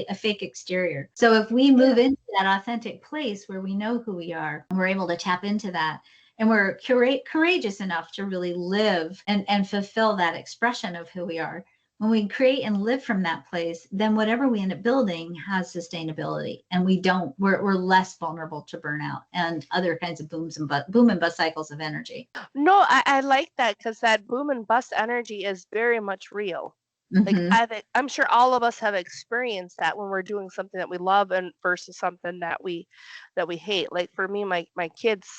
a fake exterior. So if we move Yeah. into that authentic place where we know who we are and we're able to tap into that, and we're courageous enough to really live and fulfill that expression of who we are, when we create and live from that place, then whatever we end up building has sustainability, and we're less vulnerable to burnout and other kinds of boom and bust cycles of energy. No, I like that because that boom and bust energy is very much real. Like Hmm. I'm sure all of us have experienced that when we're doing something that we love and versus something that we hate. Like for me, my kids,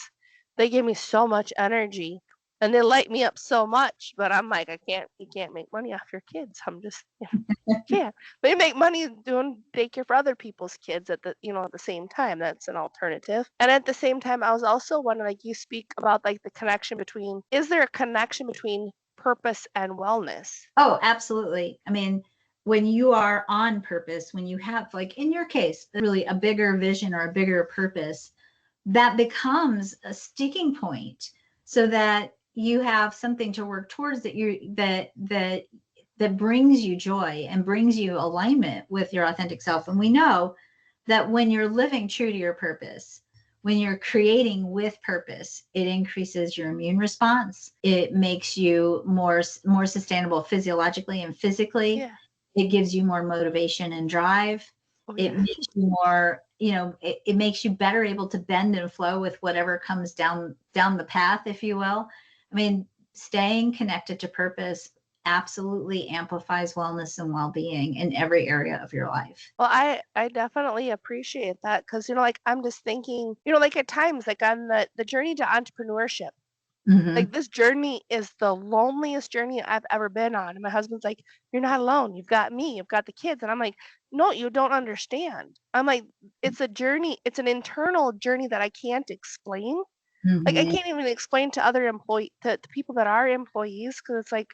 they give me so much energy and they light me up so much, but I'm like, you can't make money off your kids. I'm just, can't. But you make money doing daycare for other people's kids at the same time. That's an alternative. And at the same time, I was also wondering, like you speak about like the connection between, is there a connection between purpose and wellness? Oh, absolutely. I mean, when you are on purpose, when you have, like in your case, really a bigger vision or a bigger purpose, that becomes a sticking point so that you have something to work towards that brings you joy and brings you alignment with your authentic self. And we know that when you're living true to your purpose, when you're creating with purpose, it increases your immune response. It makes you more sustainable physiologically and physically. Yeah. It gives you more motivation and drive. Oh It yeah. makes you more, it makes you better able to bend and flow with whatever comes down the path, if you will. I mean, staying connected to purpose absolutely amplifies wellness and well-being in every area of your life. Well, I definitely appreciate that because like I'm just thinking, like at times, like on the journey to entrepreneurship. Hmm. Like this journey is the loneliest journey I've ever been on. And my husband's like, "You're not alone. You've got me. You've got the kids." And I'm like, "No, you don't understand." I'm like, "It's a journey. It's an internal journey that I can't explain. Like I Hmm. can't even explain to other to people that are employees because it's like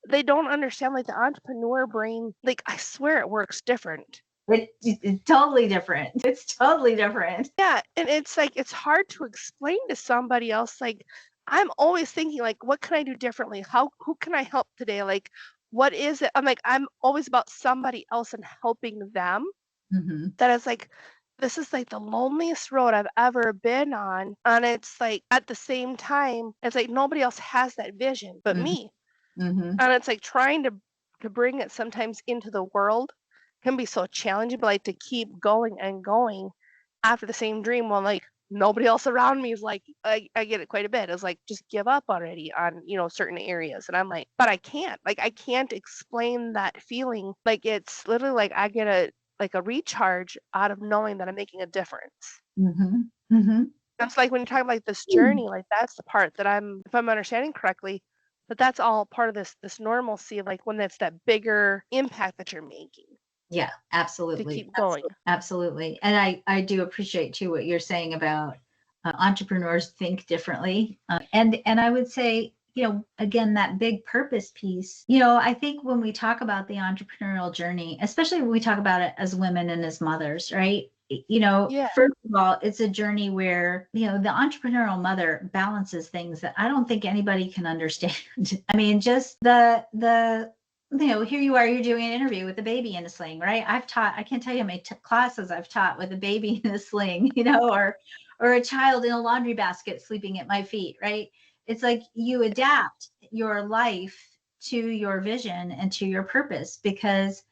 they don't understand like the entrepreneur brain. Like I swear it works different." It's totally different. It's totally different. Yeah, and it's like it's hard to explain to somebody else. Like I'm always thinking like what can I do differently? Who can I help today? Like what is it? I'm always about somebody else and helping them. Hmm. That is like this is like the loneliest road I've ever been on. And it's like at the same time, it's like nobody else has that vision but Hmm. me. Hmm. And it's like trying to bring it sometimes into the world can be so challenging, but like to keep going and going after the same dream when like nobody else around me is like I get it quite a bit. It's like just give up already on, certain areas. And I'm like, but I can't. Like I can't explain that feeling. Like it's literally like I get a recharge out of knowing that I'm making a difference. Hmm. Hmm. That's like when you're talking like this journey, like that's the part that if I'm understanding correctly, but that's all part of this normalcy of like when it's that bigger impact that you're making Yeah, to absolutely. keep going. Absolutely. And I do appreciate too what you're saying about entrepreneurs think differently. And I would say, again, that big purpose piece, I think when we talk about the entrepreneurial journey, especially when we talk about it as women and as mothers, right? Yeah. First of all, it's a journey where, the entrepreneurial mother balances things that I don't think anybody can understand. I mean, just here you are, you're doing an interview with a baby in a sling, right? I can't tell you how many classes I've taught with a baby in a sling, or a child in a laundry basket sleeping at my feet, right? It's like you adapt your life to your vision and to your purpose, because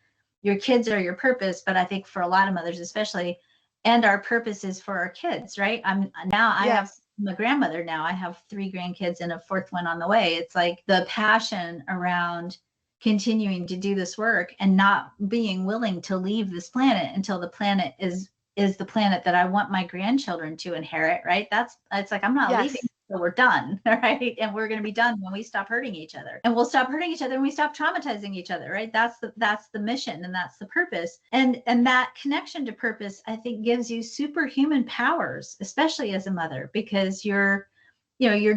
your kids are your purpose. But I think for a lot of mothers, especially, and our purpose is for our kids, right? I'm Yes. a grandmother now. I have 3 grandkids and a 4th one on the way. It's like the passion around continuing to do this work and not being willing to leave this planet until the planet is the planet that I want my grandchildren to inherit, right? It's like, I'm not leaving Yes. till we're done, right? And we're going to be done when we stop hurting each other, and we'll stop hurting each other when we stop traumatizing each other, right? That's the mission, and that's the purpose. And that connection to purpose, I think, gives you superhuman powers, especially as a mother, because you're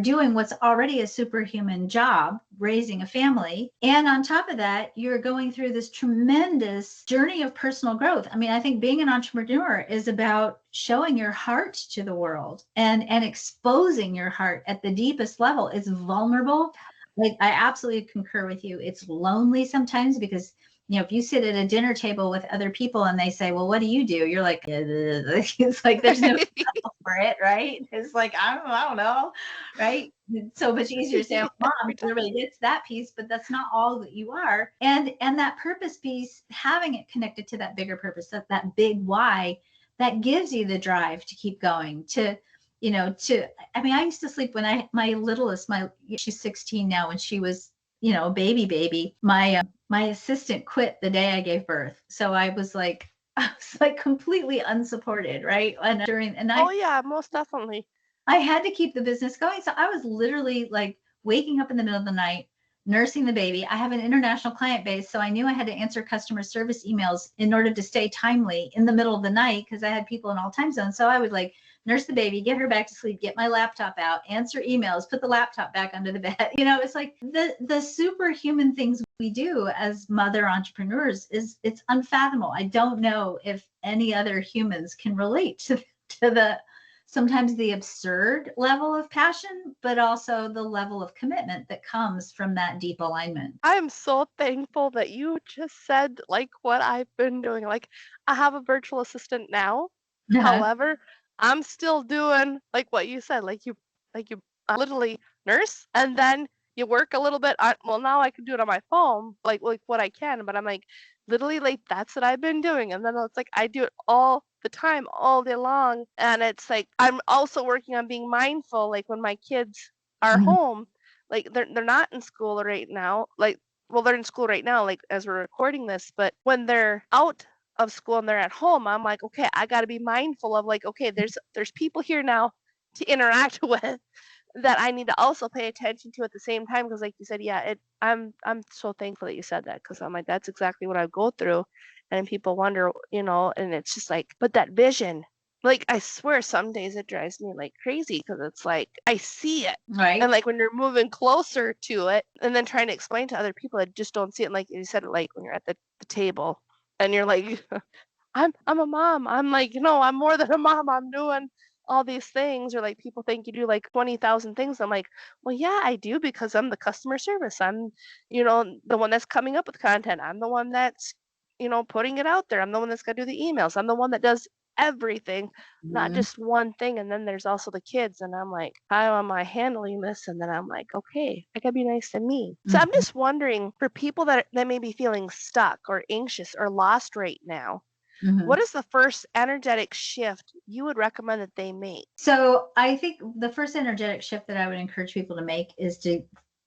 doing what's already a superhuman job, raising a family. And on top of that, you're going through this tremendous journey of personal growth. I mean, I think being an entrepreneur is about showing your heart to the world and exposing your heart at the deepest level. It's vulnerable. Like, I absolutely concur with you. It's lonely sometimes because, if you sit at a dinner table with other people and they say, well, what do you do? You're like, it's like, there's no for it, right? It's like, I don't know, right? It's so much easier to say, oh, mom, everybody gets that piece, but that's not all that you are. And that purpose piece, having it connected to that bigger purpose, that big why, that gives you the drive to keep going, I mean, I used to sleep when my littlest, she's 16 now. When she was, a baby, my assistant quit the day I gave birth. So I was like completely unsupported, right? Oh yeah, most definitely. I had to keep the business going. So I was literally like waking up in the middle of the night, nursing the baby. I have an international client base, so I knew I had to answer customer service emails in order to stay timely in the middle of the night, because I had people in all time zones. So I would like nurse the baby, get her back to sleep, get my laptop out, answer emails, put the laptop back under the bed. It's like the superhuman things we do as mother entrepreneurs it's unfathomable. I don't know if any other humans can relate to the sometimes the absurd level of passion, but also the level of commitment that comes from that deep alignment. I am so thankful that you just said like what I've been doing. Like, I have a virtual assistant now. Uh-huh. However, I'm still doing like what you said. Like you literally nurse and then you work a little bit. Well, now I can do it on my phone, like what I can. But I'm like, literally, like that's what I've been doing. And then it's like I do it all the time, all day long. And it's like I'm also working on being mindful, like when my kids are Mhm. home, like they're not in school right now. Like, well, they're in school right now, like as we're recording this. But when they're out of school and they're at home, I'm like, okay, I got to be mindful of like, okay, there's people here now to interact with that I need to also pay attention to at the same time. Because like you said, yeah, I'm so thankful that you said that, because I'm like, that's exactly what I go through. And people wonder, and it's just like, but that vision, like I swear some days it drives me like crazy, because it's like I see it. Right. And like when you're moving closer to it and then trying to explain to other people that just don't see it, like you said, like when you're at the table and you're like, I'm a mom. I'm like, I'm more than a mom. I'm doing all these things. Or like people think you do like 20,000 things. I'm like, well, yeah, I do, because I'm the customer service. I'm, the one that's coming up with content. I'm the one that's, putting it out there. I'm the one that's got to do the emails. I'm the one that does everything, not Mhm. just one thing. And then there's also the kids. And I'm like, how am I handling this? And then I'm like, okay, I gotta be nice to me. So I'm Mhm. just wondering, for people that may be feeling stuck or anxious or lost right now, Mhm. what is the first energetic shift you would recommend that they make? So I think the first energetic shift that I would encourage people to make is to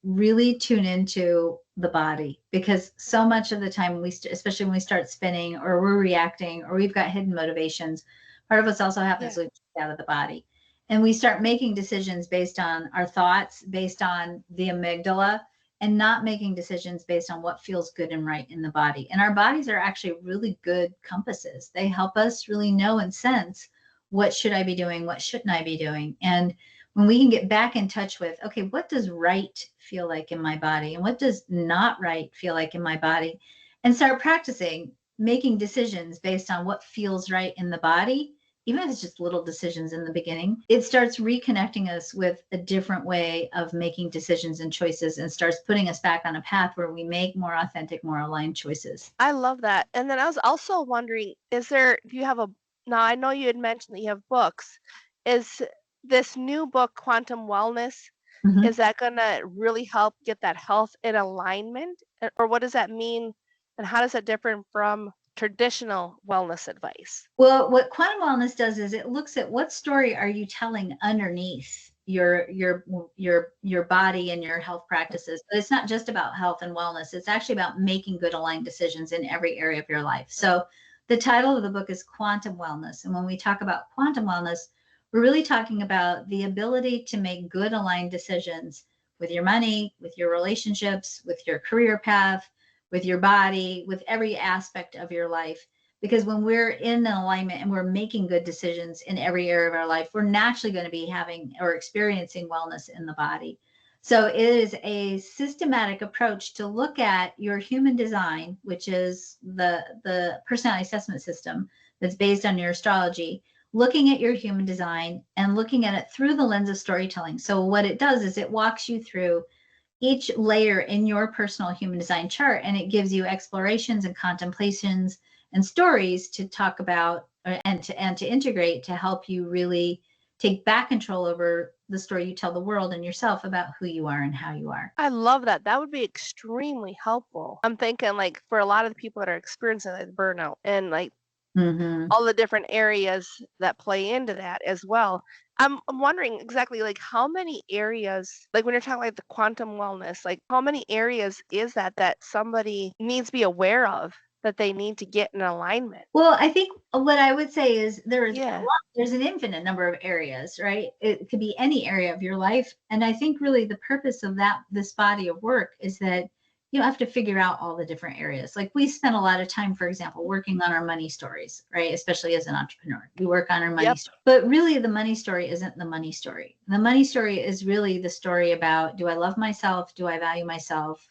really tune into the body, because so much of the time especially when we start spinning or we're reacting or we've got hidden motivations, part of what's also happens Yeah. is we get out of the body and we start making decisions based on our thoughts, based on the amygdala, and not making decisions based on what feels good and right in the body. And our bodies are actually really good compasses. They help us really know and sense what should I be doing, what shouldn't I be doing. And when we can get back in touch with, okay, what does right feel like in my body and what does not right feel like in my body, and start practicing making decisions based on what feels right in the body, even if it's just little decisions in the beginning, it starts reconnecting us with a different way of making decisions and choices, and starts putting us back on a path where we make more authentic, more aligned choices. I love that. And then I was also wondering, do you have now I know you had mentioned that you have books. Is this new book, Quantum Wellness, Mhm. is that going to really help get that health in alignment? Or what does that mean? And how does that differ from traditional wellness advice? Well, what quantum wellness does is it looks at what story are you telling underneath your body and your health practices. But it's not just about health and wellness. It's actually about making good aligned decisions in every area of your life. So the title of the book is Quantum Wellness. And when we talk about quantum wellness, we're really talking about the ability to make good aligned decisions with your money, with your relationships, with your career path, with your body, with every aspect of your life. Because when we're in an alignment and we're making good decisions in every area of our life, we're naturally going to be having or experiencing wellness in the body. So it is a systematic approach to look at your human design, which is the personality assessment system that's based on your astrology, looking at your human design and looking at it through the lens of storytelling. So what it does is it walks you through each layer in your personal human design chart, and it gives you explorations and contemplations and stories to talk about and to integrate to help you really take back control over the story you tell the world and yourself about who you are and how you are. I love that. That would be extremely helpful. I'm thinking like for a lot of the people that are experiencing like burnout and like Mm-hmm. all the different areas that play into that as well. I'm wondering exactly like how many areas, like when you're talking like the quantum wellness, like how many areas is that somebody needs to be aware of that they need to get in alignment? Well, I think what I would say is Yeah. there's an infinite number of areas, right? It could be any area of your life. And I think really the purpose of this body of work is that you have to figure out all the different areas. Like we spend a lot of time, for example, working on our money stories, right? Especially as an entrepreneur, we work on our money Yep. story. But really the money story isn't the money story. The money story is really the story about, do I love myself? Do I value myself?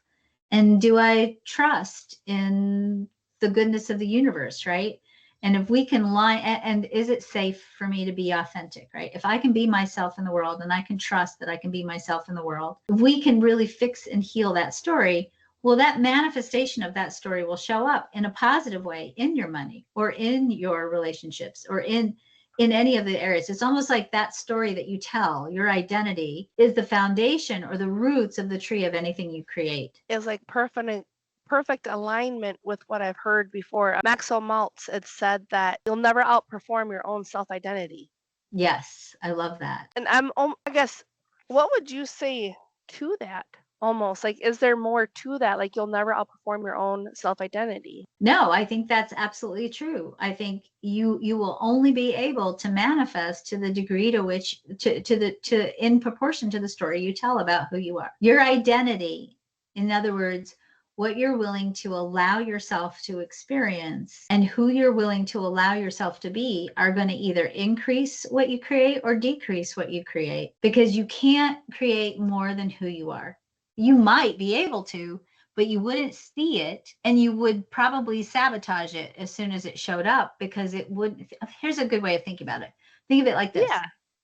And do I trust in the goodness of the universe, right? And if we can line, and is it safe for me to be authentic, right? If I can be myself in the world and I can trust that I can be myself in the world, if we can really fix and heal that story, well, that manifestation of that story will show up in a positive way in your money or in your relationships or in any of the areas. It's almost like that story that you tell, your identity is the foundation or the roots of the tree of anything you create. Is like perfect alignment with what I've heard before. Maxwell Maltz had said that you'll never outperform your own self-identity. Yes, I love that. And I guess, what would you say to that? Almost like, is there more to that? Like, you'll never outperform your own self identity. No, I think that's absolutely true. I think you will only be able to manifest to the degree to which to in proportion to the story you tell about who you are. Your identity, in other words, what you're willing to allow yourself to experience and who you're willing to allow yourself to be are going to either increase what you create or decrease what you create, because you can't create more than who you are. You might be able to, but you wouldn't see it, and you would probably sabotage it as soon as it showed up, because it would. Here's a good way of thinking about it. Think of it like this. Yeah.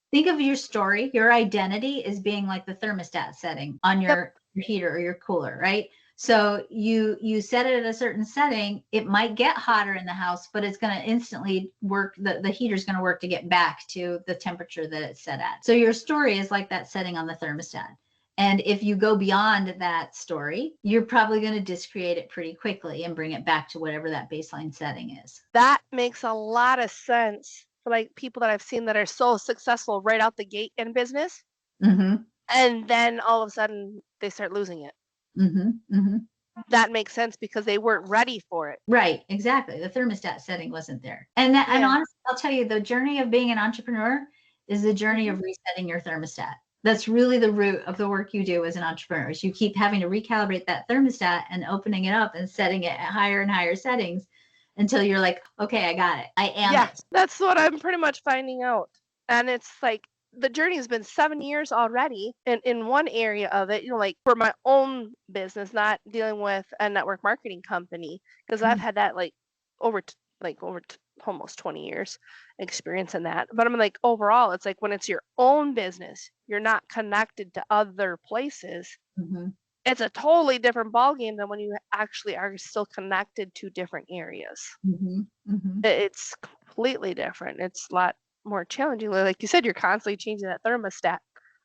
Think of your story, your identity as being like the thermostat setting on Yep. your heater or your cooler, right? So you set it at a certain setting, it might get hotter in the house, but it's going to instantly work. The heater's going to work to get back to the temperature that it's set at. So your story is like that setting on the thermostat. And if you go beyond that story, you're probably going to discreate it pretty quickly and bring it back to whatever that baseline setting is. That makes a lot of sense for like people that I've seen that are so successful right out the gate in business. Mm-hmm. And then all of a sudden they start losing it. Mm-hmm. Mm-hmm. That makes sense because they weren't ready for it. Right, exactly. The thermostat setting wasn't there. And honestly, I'll tell you, the journey of being an entrepreneur is the journey of resetting your thermostat. That's really the root of the work you do as an entrepreneur, is you keep having to recalibrate that thermostat and opening it up and setting it at higher and higher settings until you're like, okay, I got it. I am it. That's what I'm pretty much finding out. And it's like the journey has been 7 years already in one area of it, like for my own business, not dealing with a network marketing company, because I've had that like over almost 20 years experience in that. But I'm like, overall, it's like when it's your own business, you're not connected to other places. Mm-hmm. It's a totally different ballgame than when you actually are still connected to different areas. Mm-hmm. Mm-hmm. It's completely different. It's a lot more challenging. Like you said, you're constantly changing that thermostat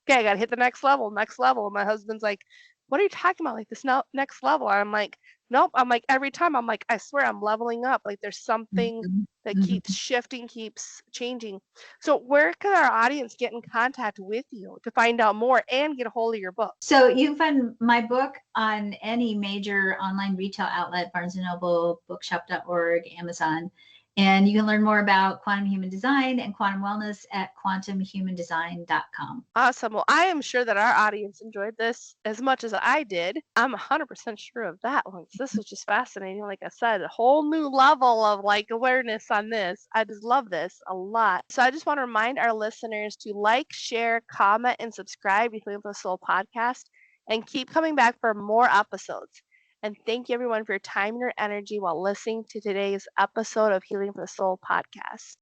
okay, I got to hit the next level, next level. And my husband's like, what are you talking about? Like this next level? And I'm like, nope. I'm like, every time I'm like, I swear I'm leveling up. Like there's something Mhm, that keeps mhm. shifting, keeps changing. So where can our audience get in contact with you to find out more and get a hold of your book? So you can find my book on any major online retail outlet, Barnes & Noble, bookshop.org, Amazon. And you can learn more about quantum human design and quantum wellness at quantumhumandesign.com. Awesome. Well, I am sure that our audience enjoyed this as much as I did. I'm 100% sure of that one. This was just fascinating. Like I said, a whole new level of like awareness on this. I just love this a lot. So I just want to remind our listeners to like, share, comment, and subscribe to Healing for the Soul podcast and keep coming back for more episodes. And thank you everyone for your time and your energy while listening to today's episode of Healing for the Soul podcast.